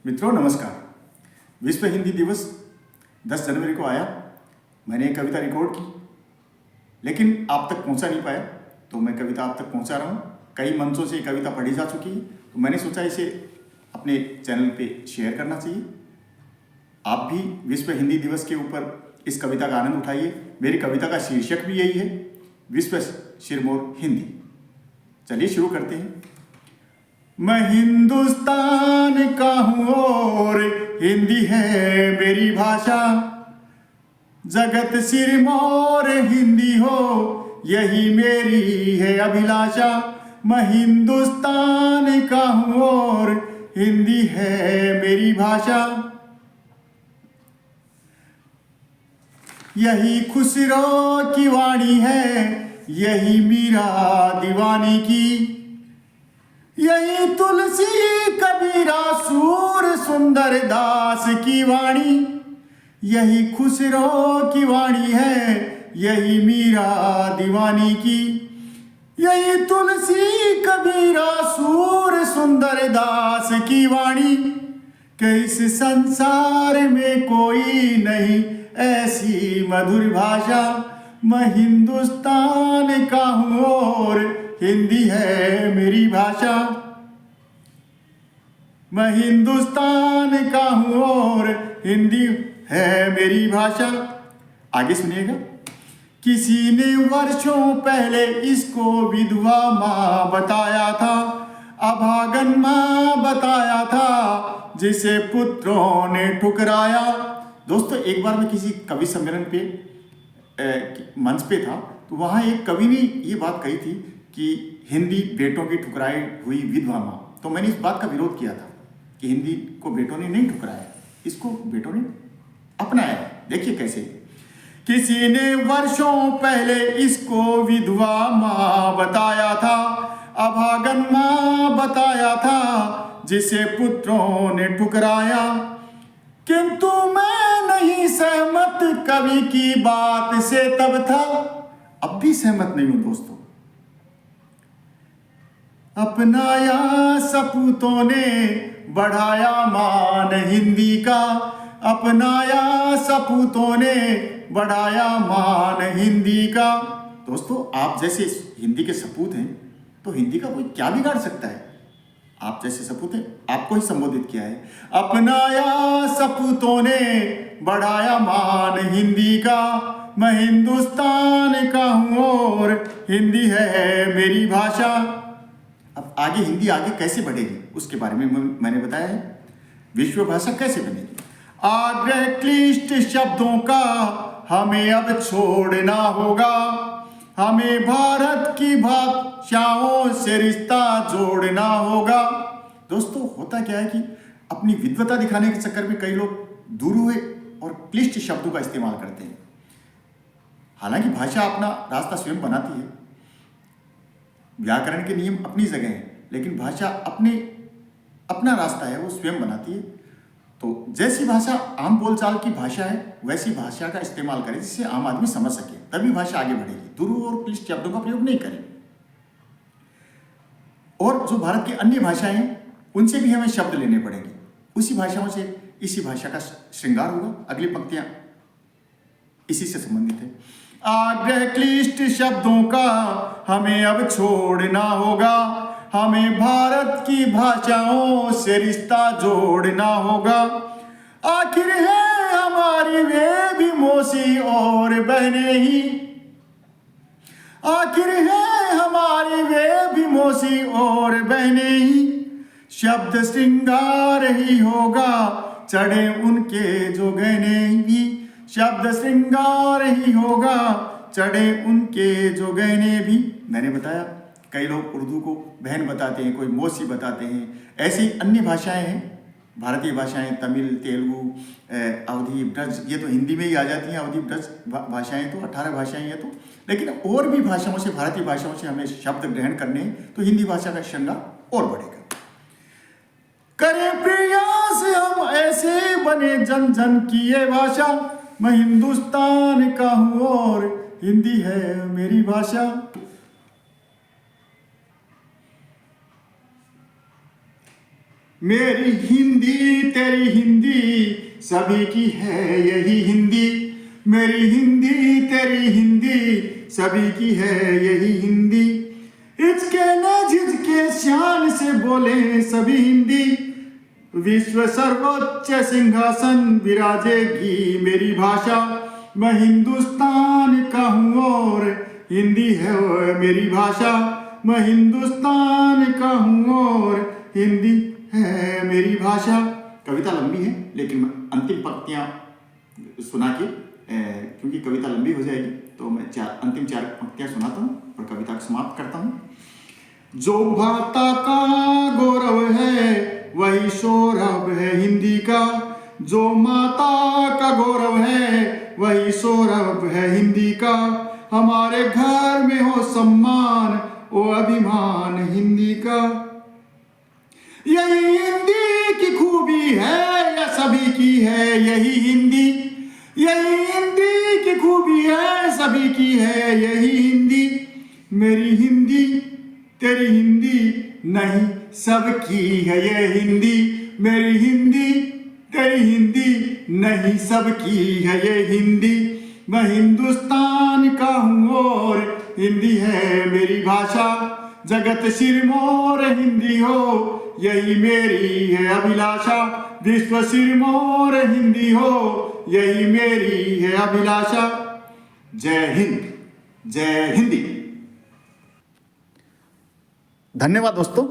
मित्रों नमस्कार। विश्व हिंदी दिवस 10 जनवरी को आया। मैंने एक कविता रिकॉर्ड की लेकिन आप तक पहुंचा नहीं पाया, तो मैं कविता आप तक पहुंचा रहा हूं। कई मंचों से कविता पढ़ी जा चुकी है, तो मैंने सोचा इसे अपने चैनल पे शेयर करना चाहिए। आप भी विश्व हिंदी दिवस के ऊपर इस कविता का आनंद उठाइए। मेरी कविता का शीर्षक भी यही है, विश्व सिरमौर हिंदी। चलिए शुरू करते हैं। मैं हिंदुस्तान का हूँ और हिंदी है मेरी भाषा, जगत सिरमौर हिंदी हो यही मेरी है अभिलाषा। मैं हिंदुस्तान का हूँ और हिंदी है मेरी भाषा, यही खुसरो की वाणी है यही मीरा दीवानी की, यही तुलसी कबीरा सूर सुंदर दास की वाणी, यही खुसरो की वाणी है यही मीरा दीवानी की, यही तुलसी कबीरा सूर सुंदर दास की वाणी। कि इस संसार में कोई नहीं ऐसी मधुर भाषा, मैं हिंदुस्तान का हूँ और हिंदी है मेरी भाषा। मैं हिंदुस्तान का हूँ और हिंदी है मेरी भाषा। आगे सुनिएगा। किसी ने वर्षों पहले इसको विधवा माँ बताया था, अभागन माँ बताया था, जिसे पुत्रों ने ठुकराया। दोस्तों, एक बार मैं किसी कवि सम्मेलन पे मंच पे था, तो वहाँ एक कवि ने ये बात कही थी कि हिंदी बेटों की ठुकराई हुई विधवा माँ। तो मैंने इस बात का विरोध किया था कि हिंदी को बेटों ने नहीं ठुकराया, इसको बेटों ने अपनाया। देखिए कैसे। किसी ने वर्षों पहले इसको विधवा माँ बताया था, अभागन माँ बताया था, जिसे पुत्रों ने ठुकराया। किंतु मैं नहीं सहमत कवि की बात से तब था, अब भी सहमत नहीं हूं दोस्तों। अपनाया सपूतों ने बढ़ाया मान हिंदी का, अपनाया सपूतों ने बढ़ाया मान हिंदी का। दोस्तों, आप जैसे हिंदी के सपूत हैं तो हिंदी का कोई क्या बिगाड़ सकता है। आप जैसे सपूत हैं, आपको ही संबोधित किया है। अपनाया सपूतों ने बढ़ाया मान हिंदी का, मैं हिंदुस्तान का हूँ और हिंदी है मेरी भाषा। अब आगे हिंदी आगे कैसे बढ़ेगी उसके बारे में मैंने बताया है। विश्व भाषा कैसे बनेगी। आग्रह क्लिष्ट शब्दों का हमें अब छोड़ना होगा, हमें भारत की भाषाओं से रिश्ता जोड़ना होगा। दोस्तों, होता क्या है कि अपनी विद्वता दिखाने के चक्कर में कई लोग दूर हुए और क्लिष्ट शब्दों का इस्तेमाल करते हैं। हालांकि भाषा अपना रास्ता स्वयं बनाती है, व्याकरण के नियम अपनी जगह हैं, लेकिन भाषा अपना रास्ता है, वो स्वयं बनाती है। तो जैसी भाषा आम बोलचाल की भाषा है वैसी भाषा का इस्तेमाल करें जिससे आम आदमी समझ सके, तभी भाषा आगे बढ़ेगी। दुरू और क्लिष्ट शब्दों का प्रयोग नहीं करें। और जो भारत की अन्य भाषाएं हैं उनसे भी हमें शब्द लेने पड़ेंगे, उसी भाषाओं से इसी भाषा का श्रृंगार होगा। अगली पंक्तियां इसी से संबंधित है। आग्रह क्लिष्ट शब्दों का हमें अब छोड़ना होगा, हमें भारत की भाषाओं से रिश्ता जोड़ना होगा। आखिर है हमारी वे भी मौसी और बहनें ही, आखिर है हमारी वे भी मौसी और बहनें ही, शब्द श्रृंगार ही होगा चढ़े उनके जो गहने भी, शब्द श्रृंगार ही होगा चढ़े उनके जो गहने भी। मैंने बताया कई लोग उर्दू को बहन बताते हैं, कोई मौसी बताते हैं। ऐसी अन्य भाषाएं हैं, भारतीय भाषाएं, तमिल, तेलुगु, अवधी, ब्रज, ये तो हिंदी में ही आ जाती हैं। अवधी, ब्रज भाषाएं तो 18 भाषाएं हैं। तो लेकिन और भी भाषाओं से, भारतीय भाषाओं से हमें शब्द ग्रहण करने हैं, तो हिंदी भाषा का श्रृंगार और बढ़ेगा। करें प्रयास हम ऐसे बने जन जन की ये भाषा, मैं हिंदुस्तान का हूँ और हिंदी है मेरी भाषा। मेरी हिंदी तेरी हिंदी सभी की है यही हिंदी, मेरी हिंदी तेरी हिंदी सभी की है यही हिंदी। हिचके न झिझके शान से बोले सभी हिंदी, विश्व सर्वोच्च सिंहासन विराजेगी मेरी भाषा। मैं हिंदुस्तान का हूँ और हिंदी है मेरी भाषा, मैं हिंदुस्तान का हूँ और हिंदी है मेरी भाषा। कविता लंबी है लेकिन मैं अंतिम पंक्तियाँ सुना के क्योंकि कविता लंबी हो जाएगी तो मैं अंतिम 4 पंक्तियाँ सुनाता हूँ और कविता को समाप्त करता हूँ। जो भाषा का गौरव है वही सौरभ है हिंदी का, जो माता का गौरव है वही सौरभ है हिंदी का। हमारे घर में हो सम्मान ओ अभिमान हिंदी का। यही हिंदी की खूबी है या सभी की है यही हिंदी, यही हिंदी की खूबी है सभी की है यही हिंदी। मेरी हिंदी तेरी हिंदी नहीं सबकी है ये हिंदी, मेरी हिंदी तेरी हिंदी नहीं सबकी है ये हिंदी। मैं हिंदुस्तान का हूँ और हिंदी है मेरी भाषा, जगत सिरमौर हिंदी हो यही मेरी है अभिलाषा। विश्व सिरमौर हिंदी हो यही मेरी है अभिलाषा। जय हिंद, जय हिंदी। धन्यवाद दोस्तों।